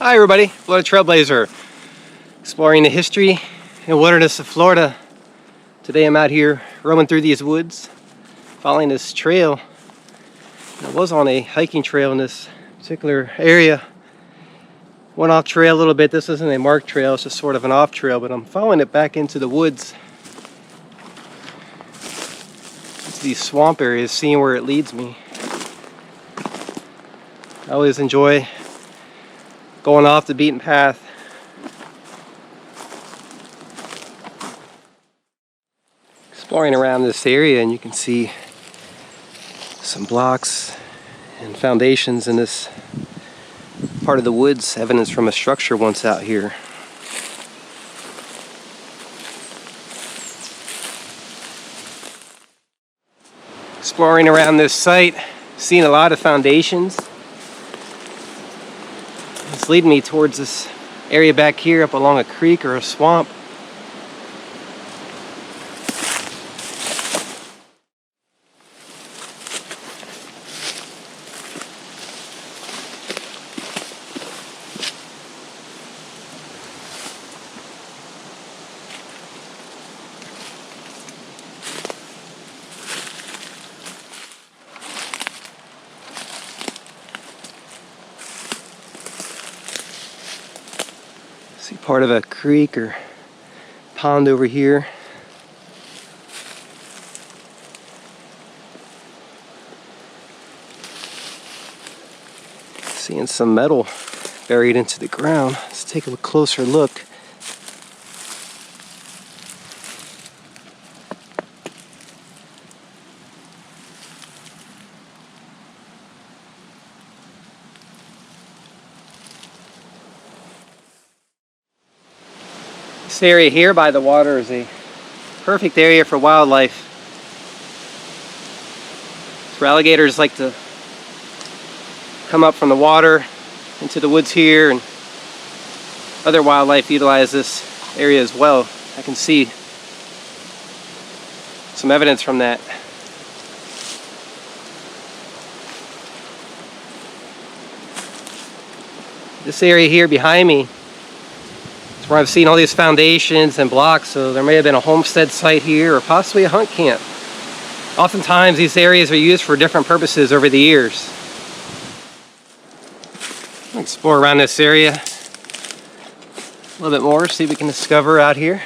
Hi everybody, Florida Trailblazer, exploring the history and wilderness of Florida. Today I'm out here roaming through these woods, following this trail. I was on a hiking trail in this particular area. Went off trail a little bit. This isn't a marked trail, it's just sort of an off trail, but I'm following it back into the woods. It's these swamp areas, seeing where it leads me. I always enjoy going off the beaten path. Exploring around this area, and you can see some blocks and foundations in this part of the woods, evidence from a structure once out here. Exploring around this site, seeing a lot of foundations. It's leading me towards this area back here up along a creek or a swamp. See part of a creek or pond over here. Seeing some metal buried into the ground. Let's take a closer look. This area here by the water is a perfect area for wildlife. It's where alligators like to come up from the water into the woods here, and other wildlife utilize this area as well. I can see some evidence from that. This area here behind me is where I've seen all these foundations and blocks, so there may have been a homestead site here or possibly a hunt camp. Oftentimes these areas are used for different purposes over the years. I'll explore around this area a little bit more, see what we can discover out here.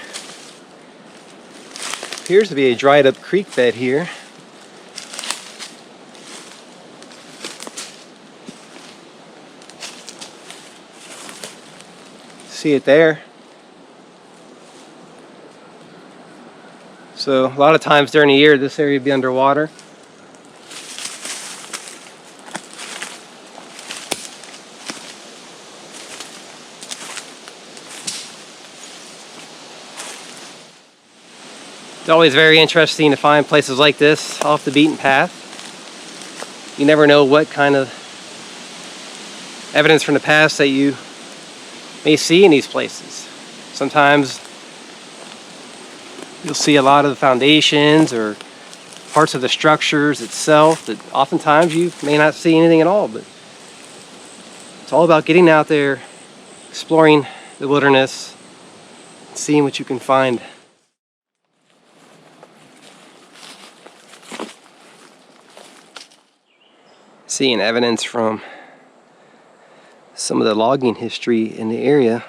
Appears to be a dried up creek bed here. See it there. So a lot of times during the year this area would be underwater. It's always very interesting to find places like this off the beaten path. You never know what kind of evidence from the past that you may see in these places. Sometimes you'll see a lot of the foundations or parts of the structures itself that oftentimes you may not see anything at all, but it's all about getting out there, exploring the wilderness, seeing what you can find. Seeing evidence from some of the logging history in the area.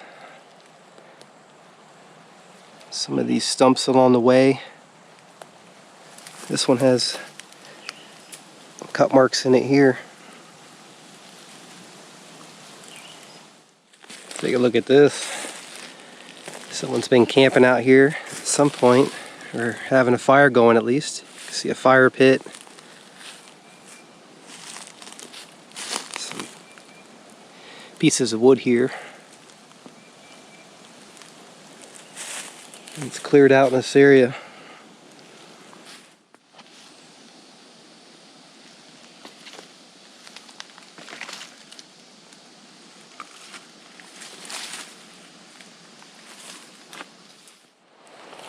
Some of these stumps along the way. This one has cut marks in it here. Take a look at this. Someone's been camping out here at some point, or having a fire going at least. You can see a fire pit. Some pieces of wood here. It's cleared out in this area.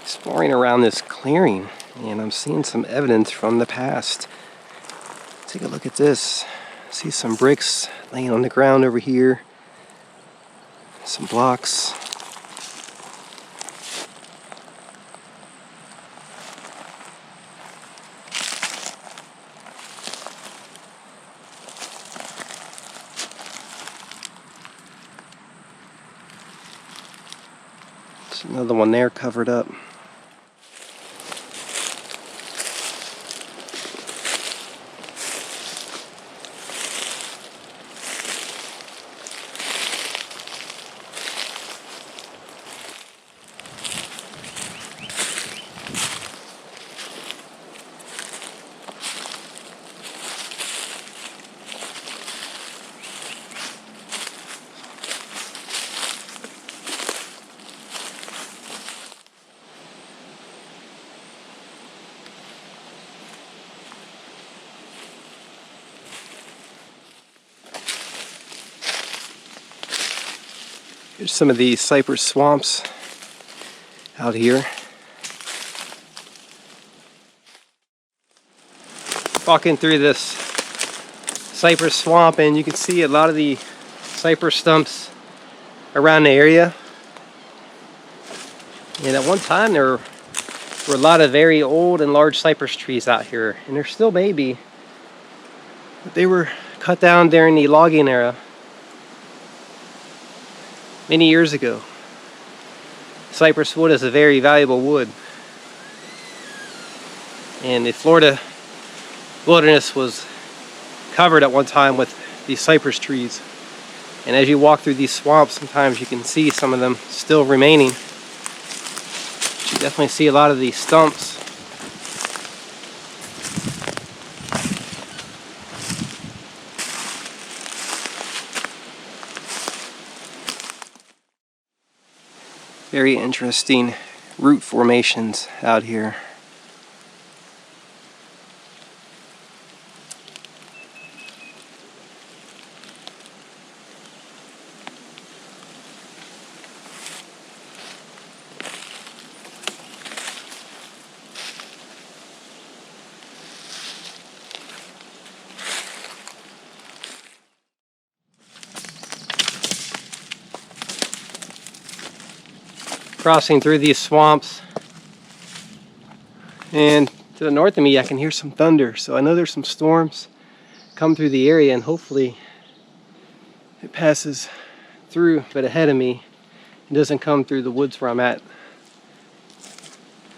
Exploring around this clearing, and I'm seeing some evidence from the past. Take a look at this. I see some bricks laying on the ground over here. Some blocks. There's another one there covered up. Here's some of the cypress swamps out here. Walking through this cypress swamp, and you can see a lot of the cypress stumps around the area. And at one time there were a lot of very old and large cypress trees out here, and there still may be, but they were cut down during the logging era many years ago. Cypress wood is a very valuable wood, and the Florida wilderness was covered at one time with these cypress trees. And as you walk through these swamps, sometimes you can see some of them still remaining. You definitely see a lot of these stumps. Very interesting root formations out here. Crossing through these swamps, and to the north of me I can hear some thunder, so I know there's some storms come through the area, and hopefully it passes through, but ahead of me it doesn't come through the woods where I'm at.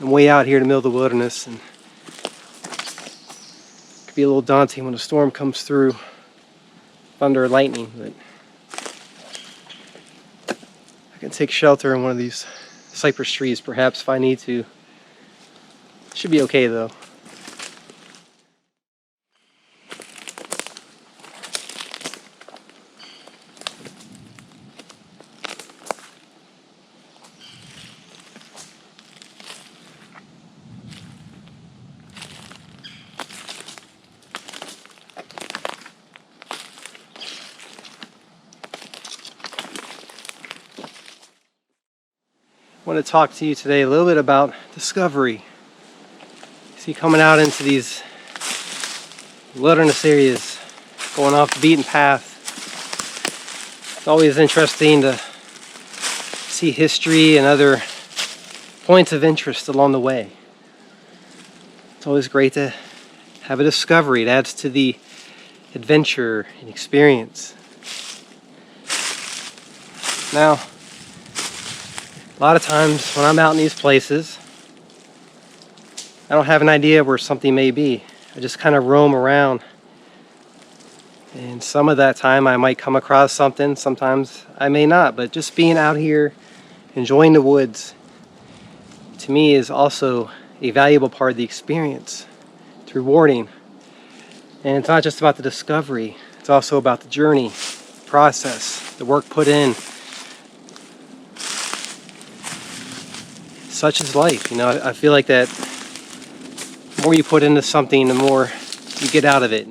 I'm way out here in the middle of the wilderness, and it could be a little daunting when a storm comes through, thunder or lightning, but I can take shelter in one of these cypress trees perhaps if I need to. Should be okay though. I want to talk to you today a little bit about discovery. See, coming out into these wilderness areas, going off the beaten path, it's always interesting to see history and other points of interest along the way. It's always great to have a discovery. It adds to the adventure and experience. Now, a lot of times when I'm out in these places, I don't have an idea where something may be. I just kind of roam around. And some of that time I might come across something, sometimes I may not. But just being out here, enjoying the woods, to me is also a valuable part of the experience. It's rewarding. And it's not just about the discovery, it's also about the journey, the process, the work put in. Such is life, you know. I feel like that the more you put into something, the more you get out of it.